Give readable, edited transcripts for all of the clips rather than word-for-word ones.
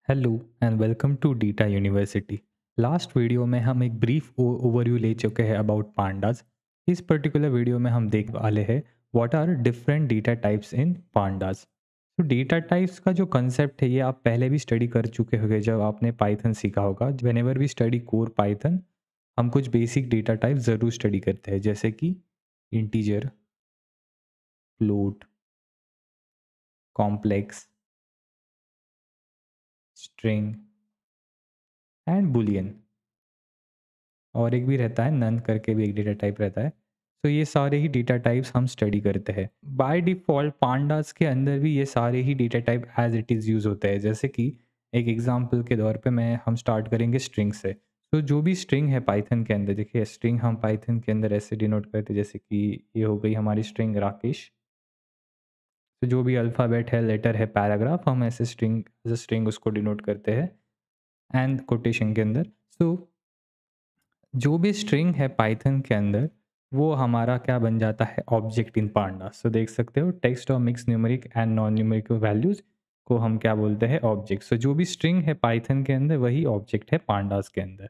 Hello and welcome to data university. Last video में हम एक ब्रीफ ओवरव्यू ले चुके हैं अबाउट पांडास। इस पर्टिकुलर वीडियो में हम देख वाले हैं what are different data types in pandas. तो डेटा टाइप्स का जो कंसेप्ट है ये आप पहले भी स्टडी कर चुके होंगे जब आपने पाइथन सीखा होगा। Whenever we study core Python हम कुछ बेसिक डेटा टाइप ज़रूर स्टडी करते हैं, जैसे कि integer, float, complex, string and Boolean. और एक भी रहता है नन करके भी एक डेटा टाइप रहता है। तो ये सारे ही डेटा टाइप्स हम स्टडी करते हैं। बाय डिफ़ॉल्ट पांडास के अंदर भी ये सारे ही data type as it is use होते हैं। जैसे कि एक एग्जांपल के तौर पे हम स्टार्ट करेंगे स्ट्रिंग से। तो जो भी स्ट्रिंग है पाइथन के अंदर, देखिए स्ट्रिंग हम पाइथन के अंदर ऐसे डिनोट करते हैं, जैसे कि ये हो गई हमारी स्ट्रिंग राकेश। तो जो भी अल्फ़ाबेट है, लेटर है, पैराग्राफ, हम ऐसे स्ट्रिंग एज़ अ स्ट्रिंग उसको डिनोट करते हैं एंड कोटेशन के अंदर। सो जो भी स्ट्रिंग है पाइथन के अंदर वो हमारा क्या बन जाता है, ऑब्जेक्ट इन पांडास। तो देख सकते हो टेक्स्ट और mix numeric and non numeric values को हम क्या बोलते हैं, ऑब्जेक्ट। सो जो भी स्ट्रिंग है पाइथन के अंदर वही ऑब्जेक्ट है पांडास के अंदर।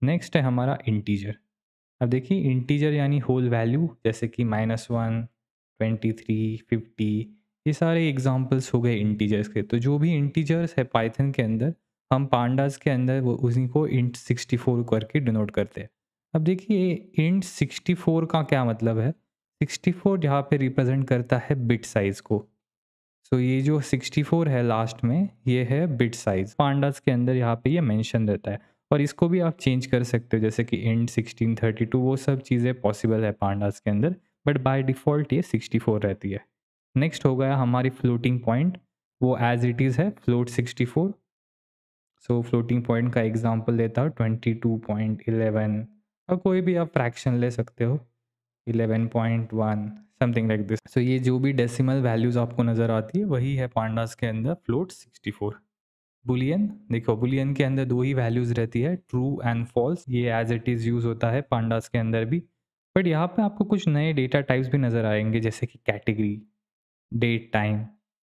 नेक्स्ट है हमारा इंटीजर। अब देखिए इंटीजर यानी होल वैल्यू, जैसे कि -1, 23, 50, ये सारे एग्जांपल्स हो गए इंटीजर्स के। तो जो भी इंटीजर्स है पाइथन के अंदर हम पांडास के अंदर वो उसी को इंट 64 करके डिनोट करते हैं। अब देखिए इंट 64 का क्या मतलब है। 64 यहाँ पे रिप्रेजेंट करता है बिट साइज को। सो ये जो 64 है लास्ट में ये है बिट साइज, पांडास के अंदर यहाँ पे ये मेंशन रहता है। और इसको भी आप चेंज कर सकते हो, जैसे कि इंट 1632, वो सब चीज़ें पॉसिबल है पांडास के अंदर, बट बाय डिफ़ॉल्ट ये 64 रहती है। नेक्स्ट हो गया हमारी फ्लोटिंग पॉइंट, वो एज इट इज़ है फ्लोट 64। सो फ्लोटिंग पॉइंट का एग्जांपल देता हूँ 22.11, और कोई भी आप फ्रैक्शन ले सकते हो, 11.1, समथिंग लाइक दिस। सो ये जो भी डेसिमल वैल्यूज आपको नज़र आती है वही है पांडास के अंदर फ्लोट 64। बुलियन, देखो बुलियन के अंदर दो ही वैल्यूज रहती है, ट्रू एंड फॉल्स। ये एज इट इज़ यूज़ होता है पांडास के अंदर भी। बट यहाँ पे आपको कुछ नए डेटा टाइप्स भी नज़र आएंगे, जैसे कि category, date time,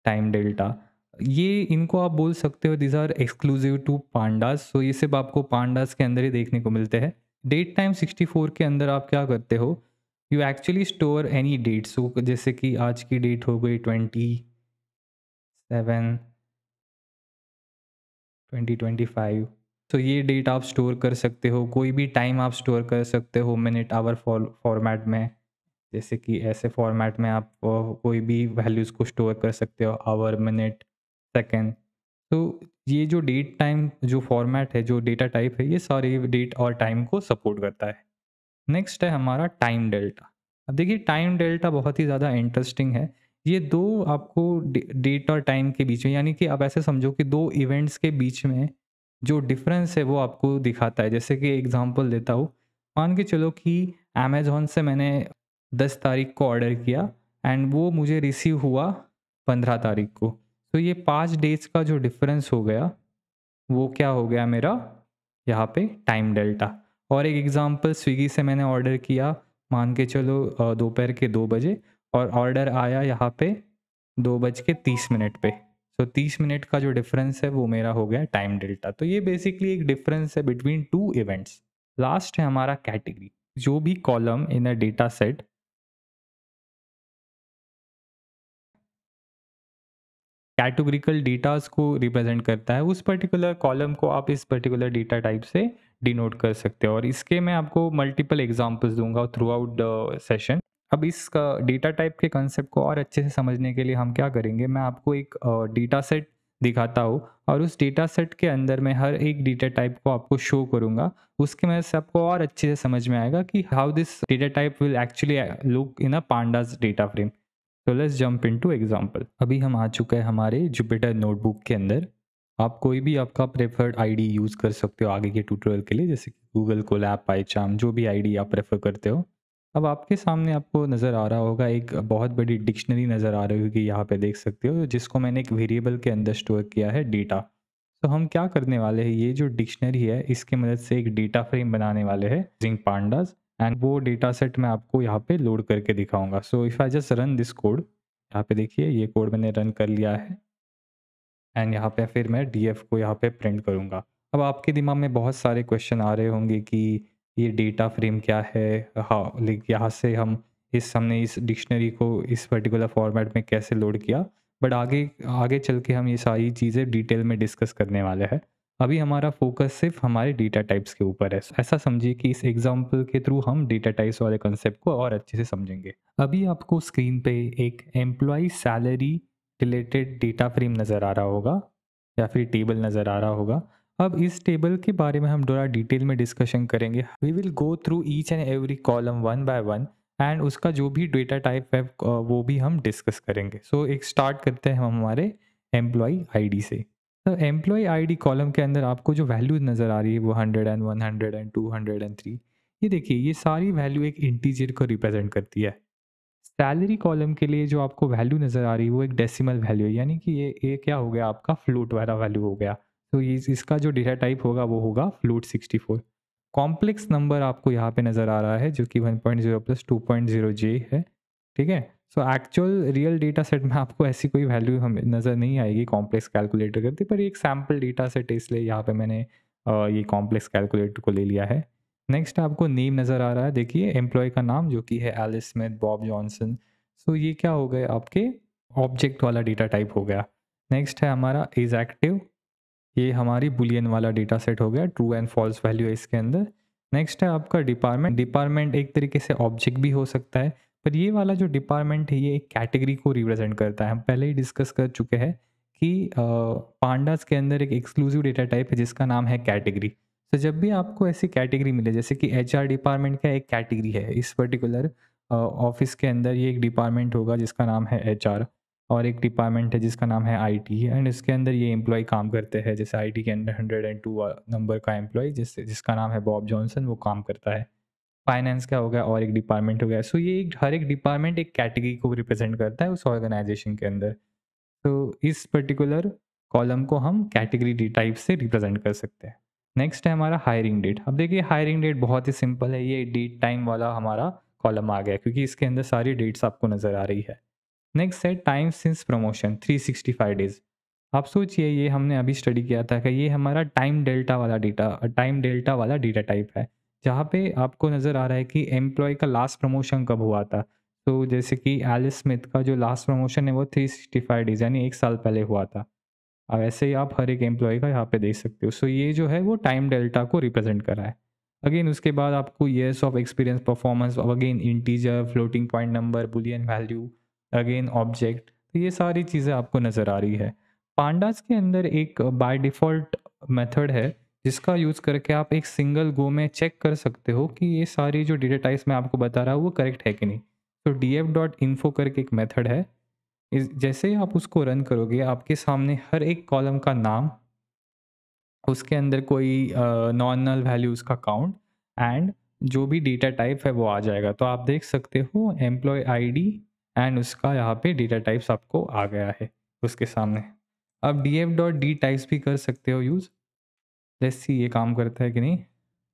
time delta. ये इनको आप बोल सकते हो this are exclusive to pandas. So ये सिर्फ आपको पांडास के अंदर ही देखने को मिलते हैं। डेट टाइम 64 के अंदर आप क्या करते हो, you actually store any date. So जैसे कि आज की डेट हो गई 27/2025। तो ये डेट आप स्टोर कर सकते हो, कोई भी टाइम आप स्टोर कर सकते हो मिनट आवर फॉर्मेट में। जैसे कि ऐसे फॉर्मेट में आप कोई भी वैल्यूज़ को स्टोर कर सकते हो, आवर, मिनट, सेकंड। तो ये जो डेट टाइम जो फॉर्मेट है, जो डेटा टाइप है, ये सारे डेट और टाइम को सपोर्ट करता है। नेक्स्ट है हमारा टाइम डेल्टा। अब देखिए टाइम डेल्टा बहुत ही ज़्यादा इंटरेस्टिंग है। ये दो आपको डेट और टाइम के बीच में, यानी कि आप ऐसे समझो कि दो इवेंट्स के बीच में जो डिफरेंस है वो आपको दिखाता है। जैसे कि एग्जांपल देता हूँ, मान के चलो कि अमेज़न से मैंने 10 तारीख को ऑर्डर किया एंड वो मुझे रिसीव हुआ 15 तारीख को। तो ये 5 डेज़ का जो डिफरेंस हो गया वो क्या हो गया मेरा, यहाँ पे टाइम डेल्टा। और एक एग्जांपल, स्विगी से मैंने ऑर्डर किया, मान के चलो दोपहर के 2 बजे, और ऑर्डर आया यहाँ पे 2:30 पे। तो 30 मिनट का जो डिफरेंस है वो मेरा हो गया टाइम डेल्टा। तो ये बेसिकली एक डिफरेंस है बिटवीन टू इवेंट्स। लास्ट है हमारा कैटेगरी। जो भी column in a data set categorical datas को रिप्रेजेंट करता है, उस पर्टिकुलर कॉलम को आप इस पर्टिकुलर डेटा टाइप से डिनोट कर सकते हो। और इसके मैं आपको मल्टीपल एग्जांपल्स दूंगा थ्रू आउट द सेशन। अब इस डेटा टाइप के कंसेप्ट को और अच्छे से समझने के लिए हम क्या करेंगे, मैं आपको एक डेटा सेट दिखाता हूँ और उस डेटा सेट के अंदर मैं हर एक डेटा टाइप को आपको शो करूँगा। उसके वजह से आपको और अच्छे से समझ में आएगा कि how this data type will actually look in a pandas data frame. तो लेट्स जंप इनटू एग्जांपल। अभी हम आ चुके हैं हमारे जुपिटर नोटबुक के अंदर। आप कोई भी आपका प्रेफर्ड आईडी यूज़ कर सकते हो आगे के ट्यूटोरियल के लिए, जैसे कि गूगल कोलैब, पाइचार्म, जो भी आईडी आप प्रेफर करते हो। अब आपके सामने आपको नज़र आ रहा होगा एक बहुत बड़ी डिक्शनरी नज़र आ रही होगी, यहाँ पे देख सकते हो, जिसको मैंने एक वेरिएबल के अंदर स्टोर किया है डेटा। तो हम क्या करने वाले हैं, ये जो डिक्शनरी है इसकी मदद से एक डेटा फ्रेम बनाने वाले हैं यूजिंग पांडास, एंड वो डेटा सेट मैं आपको यहाँ पे लोड करके दिखाऊंगा। So if I just run this code, यहाँ पे देखिए ये कोड मैंने रन कर लिया है। एंड यहाँ पे फिर मैं df को यहाँ पे प्रिंट करूँगा। अब आपके दिमाग में बहुत सारे क्वेश्चन आ रहे होंगे कि ये डेटा फ्रेम क्या है? हाँ, लाइक यहाँ से हमने इस डिक्शनरी को इस पर्टिकुलर फॉर्मेट में कैसे लोड किया? बट आगे आगे चल के हम ये सारी चीज़ें डिटेल में डिस्कस करने वाले हैं। अभी हमारा फोकस सिर्फ हमारे डेटा टाइप्स के ऊपर है। ऐसा समझिए कि इस एग्जांपल के थ्रू हम डेटा टाइप्स वाले कॉन्सेप्ट को और अच्छे से समझेंगे। अभी आपको स्क्रीन पे एक employee salary related data frame नज़र आ रहा होगा या फिर टेबल नज़र आ रहा होगा। अब इस टेबल के बारे में हम थोड़ा डिटेल में डिस्कशन करेंगे। We will go through each and every column one by one and उसका जो भी डेटा टाइप है वो भी हम डिस्कस करेंगे। सो एक स्टार्ट करते हैं हम हमारे एम्प्लॉय आईडी से। तो एम्प्लॉय आईडी कॉलम के अंदर आपको जो वैल्यूज नज़र आ रही है वो 100 एंड 100 एंड 200 एंड 3, ये देखिए ये सारी वैल्यू एक इंटीजर को रिप्रेजेंट करती है। सैलरी कॉलम के लिए जो आपको वैल्यू नज़र आ रही है वो एक डेसिमल वैल्यू है, यानी कि ये क्या हो गया आपका फ्लोट वाला वैल्यू हो गया। तो ये इसका जो डेटा टाइप होगा वो होगा फ्लोट 64। कॉम्प्लेक्स नंबर आपको यहाँ पे नज़र आ रहा है जो कि 1.0 प्लस 2.0 जे है, ठीक है। So actual real data set में आपको ऐसी कोई वैल्यू हमें नज़र नहीं आएगी कॉम्प्लेक्स कैलकुलेटर करते, पर एक सैम्पल डेटा सेट है इसलिए यहाँ पे मैंने ये कॉम्प्लेक्स कैलकुलेटर को ले लिया है। नेक्स्ट आपको नेम नज़र आ रहा है, देखिए एम्प्लॉय का नाम जो कि है एलिस स्मिथ बॉब जॉनसन। सो ये क्या हो गए आपके ऑब्जेक्ट वाला डेटा टाइप हो गया। नेक्स्ट है हमारा इज एक्टिव, ये हमारी बुलियन वाला डेटा सेट हो गया, ट्रू एंड फॉल्स वैल्यू है इसके अंदर। नेक्स्ट है आपका डिपार्टमेंट। डिपार्टमेंट एक तरीके से ऑब्जेक्ट भी हो सकता है, पर ये वाला जो डिपार्टमेंट है ये एक कैटेगरी को रिप्रेजेंट करता है। हम पहले ही डिस्कस कर चुके हैं कि पांडास के अंदर एक एक्सक्लूसिव डेटा टाइप है जिसका नाम है कैटेगरी। तो जब भी आपको ऐसी कैटेगरी मिले, जैसे कि एचआर डिपार्टमेंट का एक कैटेगरी है इस पर्टिकुलर ऑफिस के अंदर, ये एक डिपार्टमेंट होगा जिसका नाम है एचआर, और एक डिपार्टमेंट है जिसका नाम है आईटी एंड इसके अंदर ये एम्प्लॉय काम करते हैं। जैसे आईटी के अंदर 102 नंबर का एम्प्लॉय जिसका नाम है बॉब जॉनसन, वो काम करता है। फाइनेंस क्या हो गया और एक डिपार्टमेंट हो गया। सो ये हर एक डिपार्टमेंट एक कैटेगरी को रिप्रेजेंट करता है उस ऑर्गेनाइजेशन के अंदर। तो इस पर्टिकुलर कॉलम को हम कैटेगरी टाइप से रिप्रेजेंट कर सकते हैं। नेक्स्ट है हमारा हायरिंग डेट। अब देखिए हायरिंग डेट बहुत ही सिंपल है, ये डेट टाइम वाला हमारा कॉलम आ गया क्योंकि इसके अंदर सारी डेट्स आपको नज़र आ रही है। नेक्स्ट है टाइम सिंस प्रमोशन 365 डेज। आप सोचिए ये हमने अभी स्टडी किया था कि ये हमारा टाइम डेल्टा वाला डेटा टाइप है, जहाँ पे आपको नज़र आ रहा है कि एम्प्लॉय का लास्ट प्रमोशन कब हुआ था। तो जैसे कि एलिस स्मिथ का जो लास्ट प्रमोशन है वो 365 डेज यानी 1 साल पहले हुआ था। अब ऐसे ही आप हर एक एम्प्लॉय का यहाँ पे देख सकते हो। सो ये जो है वो टाइम डेल्टा को रिप्रेजेंट कर रहा है। अगेन उसके बाद आपको years of experience, performance, again integer, floating point number, Boolean value, again object, तो ये सारी चीज़ें आपको नज़र आ रही है। पांडास के अंदर एक बाय डिफ़ॉल्ट मेथड है जिसका यूज़ करके आप एक सिंगल गो में चेक कर सकते हो कि ये सारी जो डेटा टाइप्स मैं आपको बता रहा हूँ वो करेक्ट है कि नहीं। तो df.info करके एक मेथड है। जैसे ही आप उसको रन करोगे आपके सामने हर एक कॉलम का नाम, उसके अंदर कोई नॉर्मल वैल्यू उसका काउंट एंड जो भी डेटा टाइप है वो आ जाएगा। तो आप देख सकते हो एम्प्लॉय आईडी एंड उसका यहाँ पे डेटा टाइप्स आपको आ गया है उसके सामने। अब df.d टाइप्स भी कर सकते हो यूज़। लेट्स सी ये काम करता है कि नहीं।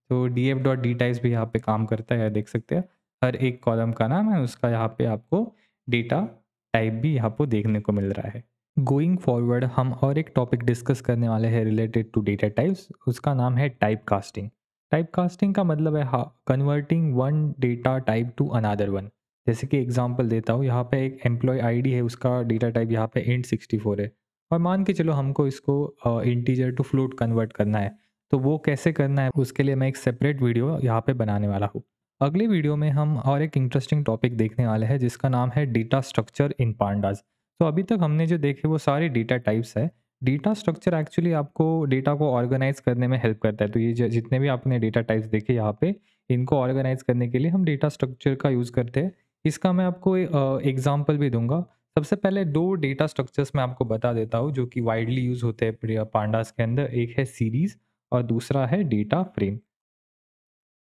तो df.d टाइप्स भी यहाँ पे काम करता है, देख सकते हैं हर एक कॉलम का नाम है उसका, यहाँ पे आपको डेटा टाइप भी यहाँ पे देखने को मिल रहा है। गोइंग फॉरवर्ड हम और एक टॉपिक डिस्कस करने वाले हैं रिलेटेड टू डेटा टाइप्स, उसका नाम है टाइप कास्टिंग। टाइप कास्टिंग का मतलब है converting one data type two another one. जैसे कि एग्जांपल देता हूँ, यहाँ पे एक एम्प्लॉय आईडी है, उसका डेटा टाइप यहाँ पे इंट 64 है, और मान के चलो हमको इसको इंटीजर टू फ्लोट कन्वर्ट करना है। तो वो कैसे करना है उसके लिए मैं एक सेपरेट वीडियो यहाँ पे बनाने वाला हूँ। अगले वीडियो में हम और एक इंटरेस्टिंग टॉपिक देखने वाले हैं जिसका नाम है डेटा स्ट्रक्चर इन पांडास। तो अभी तक हमने जो देखे वो सारे डेटा टाइप्स है। डेटा स्ट्रक्चर एक्चुअली आपको डेटा को ऑर्गेनाइज करने में हेल्प करता है। तो ये जितने भी आपने डेटा टाइप्स देखे यहाँ पे, इनको ऑर्गेनाइज करने के लिए हम डेटा स्ट्रक्चर का यूज़ करते हैं। इसका मैं आपको एग्जाम्पल भी दूंगा। सबसे पहले दो डेटा स्ट्रक्चर्स मैं आपको बता देता हूँ जो कि वाइडली यूज़ होते हैं पांडास के अंदर। एक है सीरीज और दूसरा है डेटा फ्रेम,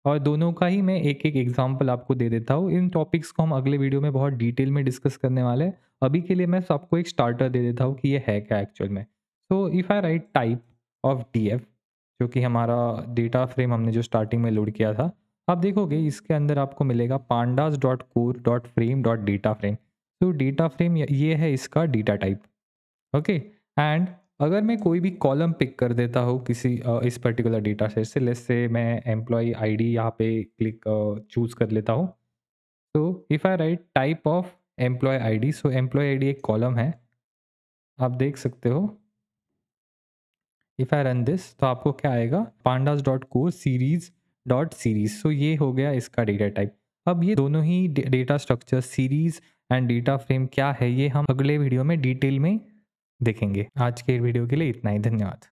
और दोनों का ही मैं एक एक एग्जांपल आपको दे देता हूँ। इन टॉपिक्स को हम अगले वीडियो में बहुत डिटेल में डिस्कस करने वाले हैं। अभी के लिए मैं आपको एक स्टार्टर दे देता हूँ कि ये है क्या एक्चुअल में। So if I write type of DF, जो कि हमारा डेटा फ्रेम हमने जो स्टार्टिंग में लोड किया था, आप देखोगे इसके अंदर आपको मिलेगा pandas.core.frame.data frame। तो डेटा फ्रेम ये है इसका डेटा टाइप, ओके। एंड अगर मैं कोई भी कॉलम पिक कर देता हूँ किसी इस पर्टिकुलर डेटा सेट से, लेट्स से मैं एम्प्लॉय आईडी यहाँ पे क्लिक चूज़ कर लेता हूँ। तो if I write type of employee ID, so employee ID एक कॉलम है, आप देख सकते हो। इफ़ आई रन दिस तो आपको क्या आएगा, pandas dot core series dot series. So ये हो गया इसका डेटा टाइप। अब ये दोनों ही data structure series and data frame क्या है, ये हम अगले वीडियो में डिटेल में देखेंगे। आज के वीडियो के लिए इतना ही, धन्यवाद।